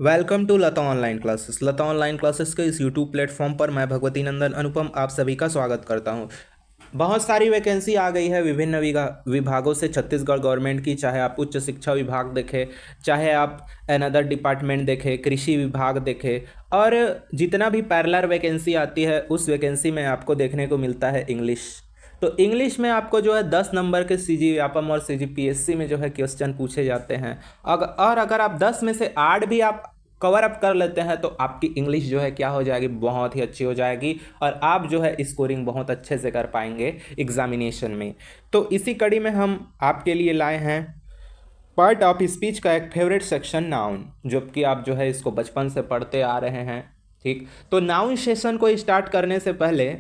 Welcome to Lata online classes. Lata online classes के इस YouTube platform पर मैं भगवती नंदन अनुपम आप सभी का स्वागत करता हूं। बहुत सारी वैकेंसी आ गई है विभिन्न विभागों से छत्तीसगढ़ गवर्नमेंट की, चाहे आप उच्च शिक्षा विभाग देखें, चाहे आप अनदर डिपार्टमेंट देखें, कृषि विभाग देखें, और जितना भी पैरेलल वैकेंसी आती है उस वैकेंसी में आपको देखने को मिलता है इंग्लिश। तो इंग्लिश में आपको जो है 10 नंबर के सी जी व्यापम और सी जी पी एस सी में जो है क्वेश्चन पूछे जाते हैं। और अगर आप 10 में से 8 भी आप कवर अप कर लेते हैं तो आपकी इंग्लिश जो है क्या हो जाएगी, बहुत ही अच्छी हो जाएगी, और आप जो है स्कोरिंग बहुत अच्छे से कर पाएंगे एग्जामिनेशन में। तो इसी कड़ी में हम आपके लिए लाए हैं पार्ट ऑफ स्पीच का एक फेवरेट सेक्शन, नाउन, जो कि आप जो है इसको बचपन से पढ़ते आ रहे हैं। ठीक, तो नाउन सेशन को स्टार्ट करने से पहले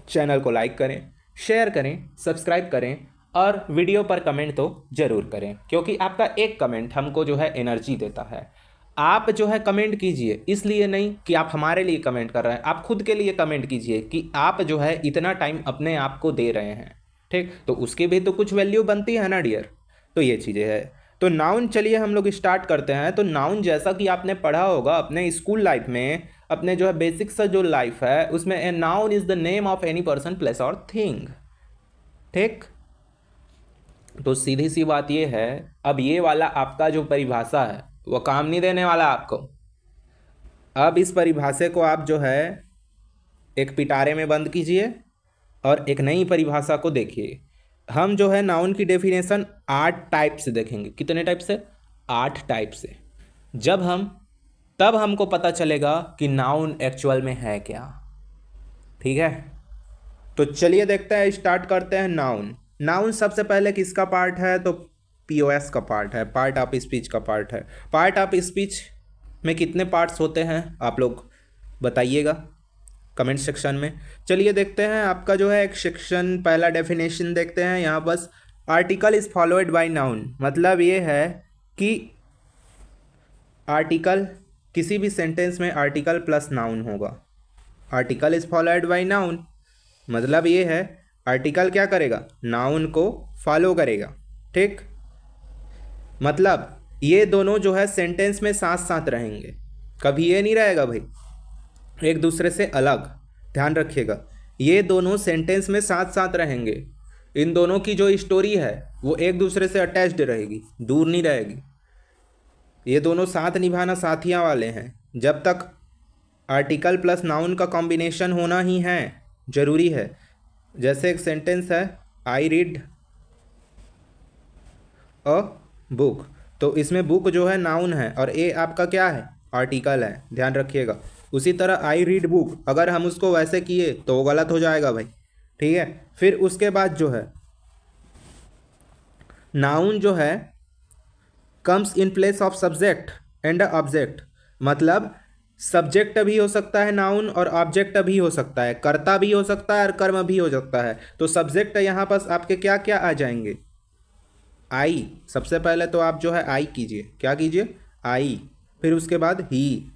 चैनल को लाइक करें, शेयर करें, सब्सक्राइब करें, और वीडियो पर कमेंट तो ज़रूर करें, क्योंकि आपका एक कमेंट हमको जो है एनर्जी देता है। आप जो है कमेंट कीजिए, इसलिए नहीं कि आप हमारे लिए कमेंट कर रहे हैं, आप खुद के लिए कमेंट कीजिए कि आप जो है इतना टाइम अपने आप को दे रहे हैं। ठीक, तो उसकी भी तो कुछ वैल्यू बनती है ना डियर। तो ये चीज़ें हैं। तो नाउन, चलिए हम लोग स्टार्ट करते हैं। तो नाउन जैसा कि आपने पढ़ा होगा अपने स्कूल लाइफ में, अपने जो है बेसिक सा जो लाइफ है उसमें, a noun is the name of any person, place और थिंग। ठीक, तो सीधी सी बात ये है, अब ये वाला आपका जो परिभाषा है वो काम नहीं देने वाला आपको। अब इस परिभाषा को आप जो है एक पिटारे में बंद कीजिए और एक नई परिभाषा को देखिए। हम जो है नाउन की डेफिनेशन 8 टाइप से देखेंगे। कितने टाइप से? 8 टाइप से। जब हम तब हमको पता चलेगा कि नाउन एक्चुअल में है क्या। ठीक है, तो चलिए देखते हैं, स्टार्ट करते हैं। नाउन, नाउन सबसे पहले किसका पार्ट है? तो पीओएस का पार्ट है, पार्ट ऑफ स्पीच का पार्ट है। पार्ट ऑफ स्पीच में कितने पार्ट्स होते हैं आप लोग बताइएगा कमेंट सेक्शन में। चलिए देखते हैं, आपका जो है एक सेक्शन, पहला डेफिनेशन देखते हैं। यहाँ बस article is followed by noun, मतलब ये है कि आर्टिकल, किसी भी सेंटेंस में आर्टिकल प्लस नाउन होगा। Article is followed by noun मतलब ये है आर्टिकल क्या करेगा? नाउन को फॉलो करेगा। ठीक, मतलब ये दोनों जो है सेंटेंस में साथ साथ रहेंगे, कभी ये नहीं रहेगा भाई एक दूसरे से अलग। ध्यान रखिएगा, ये दोनों सेंटेंस में साथ साथ रहेंगे। इन दोनों की जो स्टोरी है वो एक दूसरे से अटैच्ड रहेगी, दूर नहीं रहेगी। ये दोनों साथ निभाना साथियाँ वाले हैं। जब तक आर्टिकल प्लस नाउन का कॉम्बिनेशन होना ही है, जरूरी है। जैसे एक सेंटेंस है, आई रीड अ बुक, तो इसमें बुक जो है नाउन है और ए आपका क्या है? आर्टिकल है, ध्यान रखिएगा। उसी तरह आई रीड बुक, अगर हम उसको वैसे किए तो वो गलत हो जाएगा भाई। ठीक है, फिर उसके बाद जो है नाउन जो है comes in place of subject and object, मतलब सब्जेक्ट भी हो सकता है नाउन और ऑब्जेक्ट भी हो सकता है, कर्ता भी हो सकता है और कर्म भी हो सकता है। तो सब्जेक्ट यहाँ पास आपके क्या क्या आ जाएंगे? आई, सबसे पहले तो आप जो है आई कीजिए, क्या कीजिए? आई, फिर उसके बाद ही,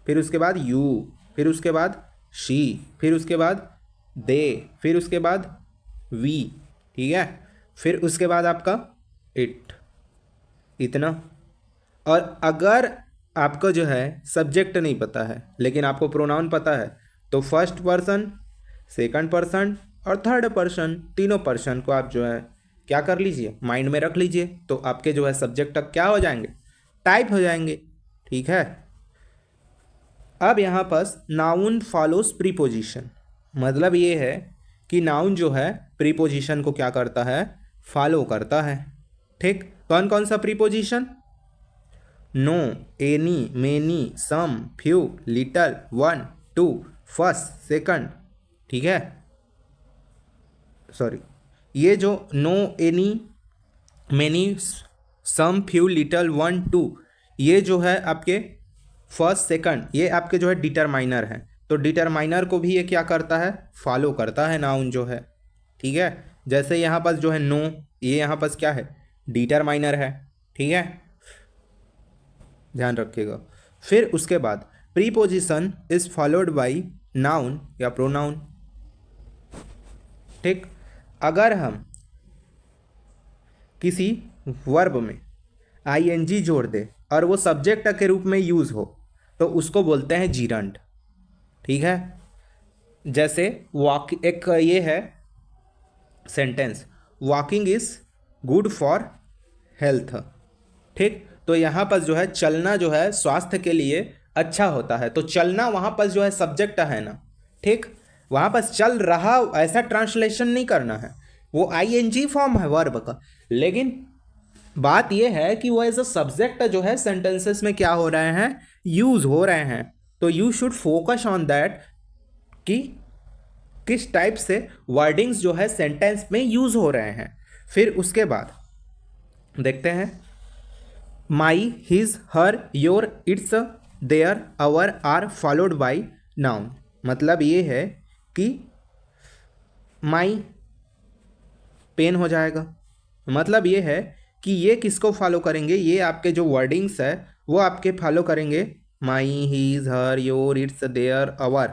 फिर उसके बाद यू, फिर उसके बाद शी, फिर उसके बाद दे, फिर उसके बाद वी। ठीक है, फिर उसके बाद आपका इट, इतना। और अगर आपको जो है सब्जेक्ट नहीं पता है लेकिन आपको प्रोनाउन पता है, तो फर्स्ट पर्सन, सेकंड पर्सन और थर्ड पर्सन, तीनों पर्सन को आप जो है क्या कर लीजिए, माइंड में रख लीजिए। तो आपके जो है सब्जेक्ट तक क्या हो जाएंगे? टाइप हो जाएंगे। ठीक है, अब यहाँ पर नाउन फॉलोज प्रीपोजिशन, मतलब ये है कि नाउन जो है प्रीपोजिशन को क्या करता है? फॉलो करता है। ठीक, कौन कौन सा preposition? No, any, many, some, few, little, one, two, first, second. ठीक है, सॉरी, ये जो no, any, many, some, few, little, one, two, ये जो है आपके फर्स्ट सेकंड, ये आपके जो है डिटरमाइनर है। तो डिटरमाइनर को भी ये क्या करता है? फॉलो करता है नाउन जो है। ठीक है, जैसे यहाँ पास जो है नो, ये यहाँ पास क्या है? डिटरमाइनर है। ठीक है, ध्यान रखिएगा। फिर उसके बाद preposition is followed by noun या प्रोनाउन। ठीक, अगर हम किसी वर्ब में आईएनजी जोड़ दे और वो सब्जेक्ट के रूप में यूज़ हो तो उसको बोलते हैं जीरंड। ठीक है, जैसे वॉक, एक ये है sentence, walking is good for health. ठीक, तो यहाँ पर जो है चलना जो है स्वास्थ्य के लिए अच्छा होता है, तो चलना वहाँ पर जो है सब्जेक्ट है ना। ठीक, वहाँ पर चल रहा ऐसा ट्रांसलेशन नहीं करना है, वो आईएनजी फॉर्म है वर्ब का। लेकिन बात यह है कि वो एज अ सब्जेक्ट जो है सेंटेंसेस में क्या हो रहे हैं, यूज हो रहे हैं। तो you should focus on that कि किस टाइप से वर्डिंग्स जो है सेंटेंस में यूज हो रहे हैं। फिर उसके बाद देखते हैं my, his, her, your, its, their, our, are followed by noun. मतलब ये है कि माई पेन हो जाएगा, मतलब ये है कि ये किसको फॉलो करेंगे, ये आपके जो वर्डिंग्स है वो आपके फॉलो करेंगे my, his, her, your, its, their, our.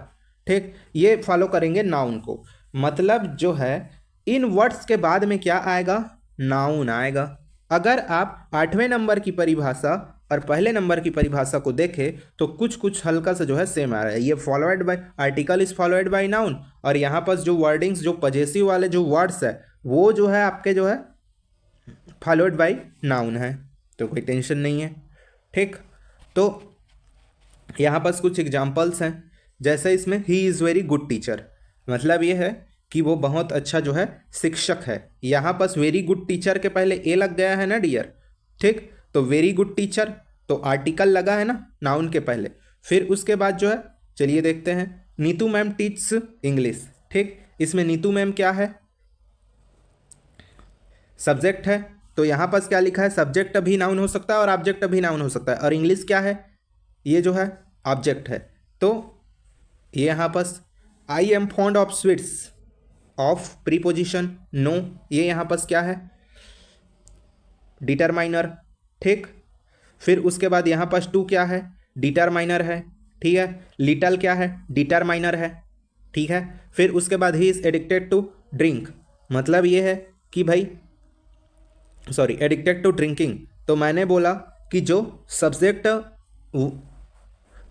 ठीक, ये फॉलो करेंगे नाउन को। मतलब जो है इन वर्ड्स के बाद में क्या आएगा, नाउन आएगा। अगर आप 8वें नंबर की परिभाषा और पहले नंबर की परिभाषा को देखें तो कुछ कुछ हल्का सा जो है सेम आ रहा है। ये followed by article is followed by noun, और यहाँ पर जो वर्डिंग्स जो पजेसिव वाले जो वर्ड्स है वो जो है आपके जो है फॉलोड बाय नाउन है, तो कोई टेंशन नहीं है। ठीक, तो यहाँ पर कुछ एग्जांपल्स हैं, जैसे इसमें he is very good teacher, मतलब ये है कि वो बहुत अच्छा जो है शिक्षक है। यहाँ पर वेरी गुड टीचर के पहले ए लग गया है ना डियर। ठीक, तो वेरी गुड टीचर तो आर्टिकल लगा है ना नाउन के पहले। फिर उसके बाद जो है चलिए देखते हैं, नीतू मैम टीच इंग्लिश। ठीक, इसमें नीतू मैम क्या है, सब्जेक्ट है, तो यहाँ पर क्या लिखा है, सब्जेक्ट भी नाउन हो सकता है और ऑब्जेक्ट भी नाउन हो सकता है। और इंग्लिश क्या है, ये जो है ऑब्जेक्ट है। तो ये यहाँ पर I am fond of sweets of preposition no, ये यहाँ पर क्या है, डिटरमाइनर। ठीक, फिर उसके बाद यहाँ पर टू क्या है, डिटरमाइनर है। ठीक है, लिटल क्या है, डिटरमाइनर है। ठीक है, फिर उसके बाद he is addicted to drink, मतलब ये है कि भाई सॉरी एडिक्टेड टू ड्रिंकिंग। तो मैंने बोला कि जो सब्जेक्ट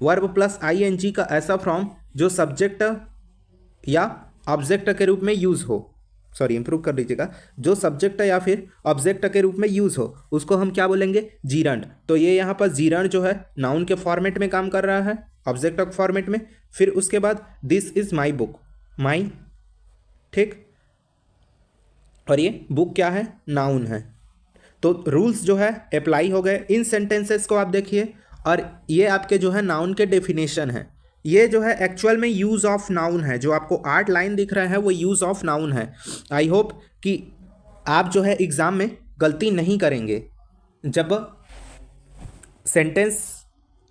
वर्ब प्लस आईएनजी का ऐसा फॉर्म जो सब्जेक्ट या ऑब्जेक्ट के रूप में यूज़ हो, सॉरी इंप्रूव कर लीजिएगा, जो सब्जेक्ट या फिर ऑब्जेक्ट के रूप में यूज़ हो उसको हम क्या बोलेंगे, जीरंड। तो ये यहाँ पर जीरंड जो है नाउन के फॉर्मेट में काम कर रहा है, ऑब्जेक्ट ऑफ फॉर्मेट में। फिर उसके बाद दिस इज माई बुक, माई। ठीक, और ये बुक क्या है, नाउन है। तो रूल्स जो है अप्लाई हो गए। इन सेंटेंसेस को आप देखिए, और ये आपके जो है नाउन के डेफिनेशन है। ये जो है एक्चुअल में यूज़ ऑफ नाउन है, जो आपको 8 लाइन दिख रहा है वो यूज़ ऑफ नाउन है। आई होप कि आप जो है एग्ज़ाम में गलती नहीं करेंगे। जब सेंटेंस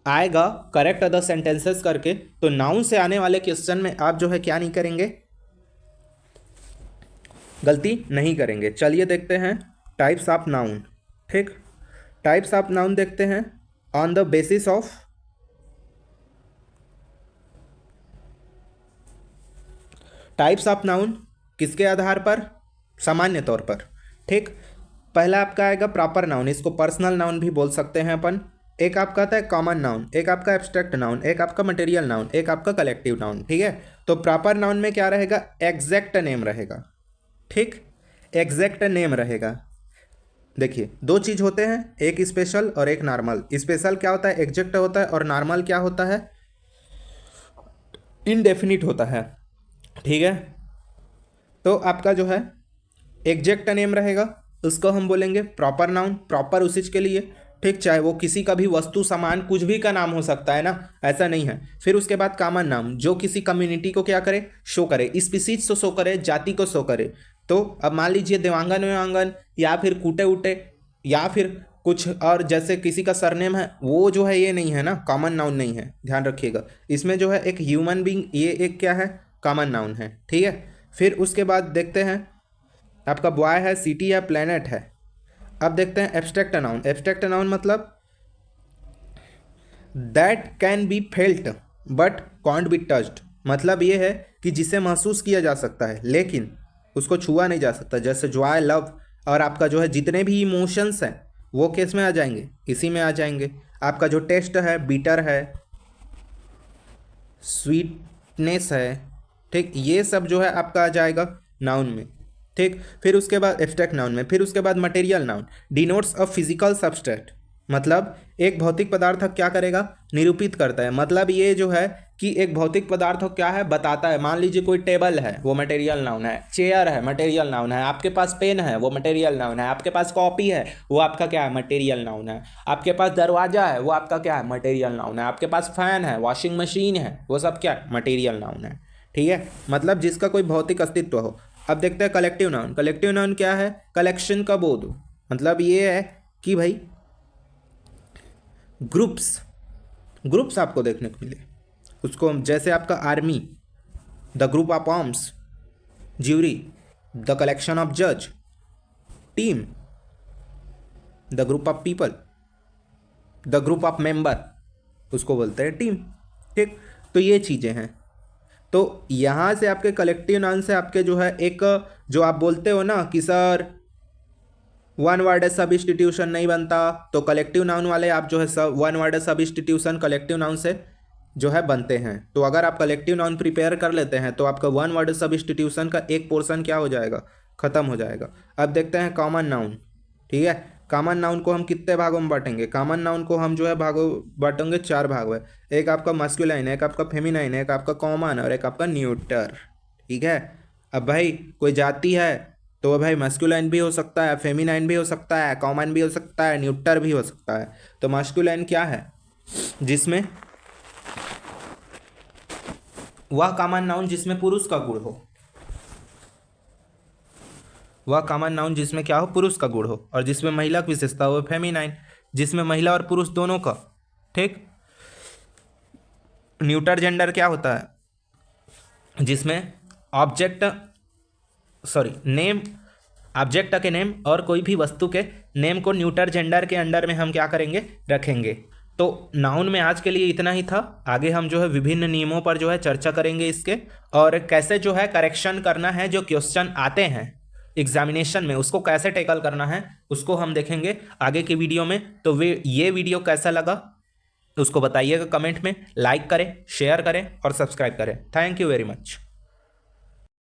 आएगा करेक्ट अदर सेंटेंसेस करके, तो नाउन से आने वाले क्वेश्चन में आप जो है क्या नहीं करेंगे, गलती नहीं करेंगे। चलिए देखते हैं टाइप्स ऑफ नाउन। ठीक, टाइप्स ऑफ नाउन देखते हैं on the basis of types of noun, किसके आधार पर, सामान्य तौर पर। ठीक, पहला आपका आएगा प्रॉपर नाउन, इसको पर्सनल नाउन भी बोल सकते हैं अपन। एक आपका आता है कॉमन नाउन, एक आपका एब्स्ट्रैक्ट नाउन, एक आपका मटेरियल नाउन, एक आपका कलेक्टिव नाउन। ठीक है, तो प्रॉपर नाउन में क्या रहेगा, एग्जैक्ट नेम रहेगा। ठीक, एग्जैक्ट नेम रहेगा। देखिए दो चीज़ होते हैं, एक स्पेशल और एक नॉर्मल। स्पेशल क्या होता है, एग्जैक्ट होता है, और नॉर्मल क्या होता है, इनडेफिनिट होता है। ठीक है, तो आपका जो है एग्जैक्ट नेम रहेगा, उसको हम बोलेंगे प्रॉपर नाउन। प्रॉपर उसी के लिए, ठीक, चाहे वो किसी का भी वस्तु सामान कुछ भी का नाम हो सकता है ना, ऐसा नहीं है। फिर उसके बाद कॉमन नाउन, जो किसी कम्युनिटी को क्या करे, शो करे, स्पीसीज को शो करे, जाति को शो करे। तो अब मान लीजिए देवांगन वेवांगन, या फिर कूटे उटे, या फिर कुछ और, जैसे किसी का सरनेम है, वो जो है ये नहीं है ना, कॉमन नाउन नहीं है, ध्यान रखिएगा। इसमें जो है एक ह्यूमन बींग, ये एक क्या है, कॉमन नाउन है। ठीक है, फिर उसके बाद देखते हैं आपका बॉय है, सिटी है, प्लेनेट है। अब देखते हैं एब्स्ट्रैक्ट नाउन। एब्स्ट्रैक्ट नाउन मतलब that can be felt but can't be touched, मतलब ये है कि जिसे महसूस किया जा सकता है लेकिन उसको छुआ नहीं जा सकता। जैसे जॉय, लव, और आपका जो है जितने भी इमोशंस हैं वो केस में आ जाएंगे, इसी में आ जाएंगे। आपका जो टेस्ट है, बीटर है, स्वीटनेस है, ठीक, ये सब जो है आपका आ जाएगा नाउन में। ठीक, फिर उसके बाद एब्स्ट्रैक्ट नाउन में, फिर उसके बाद material noun denotes a physical substrate, मतलब एक भौतिक पदार्थ क्या करेगा, निरूपित करता है। मतलब ये जो है कि एक भौतिक पदार्थ क्या है, बताता है। मान लीजिए कोई टेबल है, वो मटेरियल नाउन है। चेयर है, मटेरियल नाउन है। आपके पास पेन है, वो मटेरियल नाउन है। आपके पास कॉपी है, वो आपका क्या है, मटेरियल नाउन है। आपके पास दरवाजा है, वो आपका क्या है, मटेरियल नाउन है। आपके पास फैन है, वॉशिंग मशीन है, वो सब क्या है, मटेरियल नाउन है। ठीक है, मतलब जिसका कोई भौतिक अस्तित्व हो। अब देखते हैं कलेक्टिव नाउन। कलेक्टिव नाउन क्या है, कलेक्शन का बोध, मतलब ये है कि भाई ग्रुप्स आपको देखने को मिले। उसको जैसे आपका army, the group of arms, jury, the collection of जज, team, the group of people, the group of member, उसको बोलते हैं टीम। ठीक, तो ये चीज़ें हैं। तो यहाँ से आपके कलेक्टिव नाउन से आपके जो है एक, जो आप बोलते हो ना कि सर वन वर्ड सब्स्टिट्यूशन नहीं बनता, तो कलेक्टिव नाउन वाले आप जो है सब one word substitution collective noun से जो है बनते हैं। तो अगर आप कलेक्टिव नाउन प्रिपेयर कर लेते हैं तो आपका वन वर्ड सब्स्टिट्यूशन का एक पोर्शन क्या हो जाएगा, खत्म हो जाएगा। अब देखते हैं कॉमन नाउन। ठीक है, कॉमन नाउन को हम कितने भागों में बांटेंगे, कॉमन नाउन को हम जो है भागों बांटेंगे 4 भाग में। एक आपका मस्कुलाइन, एक आपका फेमिनाइन, एक आपका कॉमन और एक आपका न्यूटर। ठीक है, अब भाई कोई जाति है तो वह भाई मस्कुलाइन भी हो सकता है, फेमिनाइन भी हो सकता है, कॉमन भी हो सकता है, न्यूटर भी हो सकता है। तो मस्कुलाइन क्या है, जिसमें वह कॉमन नाउन जिसमें पुरुष का गुण हो, वह कॉमन नाउन जिसमें क्या हो, पुरुष का गुण हो, और जिसमें महिला की विशेषता हो फेमिनाइन, जिसमें महिला और पुरुष दोनों का। ठीक, न्यूटर जेंडर क्या होता है, जिसमें ऑब्जेक्ट नेम, ऑब्जेक्ट के नेम और कोई भी वस्तु के नेम को न्यूटर जेंडर के अंडर में हम क्या करेंगे, रखेंगे। तो नाउन में आज के लिए इतना ही था। आगे हम जो है विभिन्न नियमों पर जो है चर्चा करेंगे इसके, और कैसे जो है करेक्शन करना है, जो क्वेश्चन आते हैं एग्जामिनेशन में उसको कैसे टैकल करना है, उसको हम देखेंगे आगे की वीडियो में। तो ये वीडियो कैसा लगा उसको बताइएगा कमेंट में, लाइक करें, शेयर करें और सब्सक्राइब करें। Thank you very much.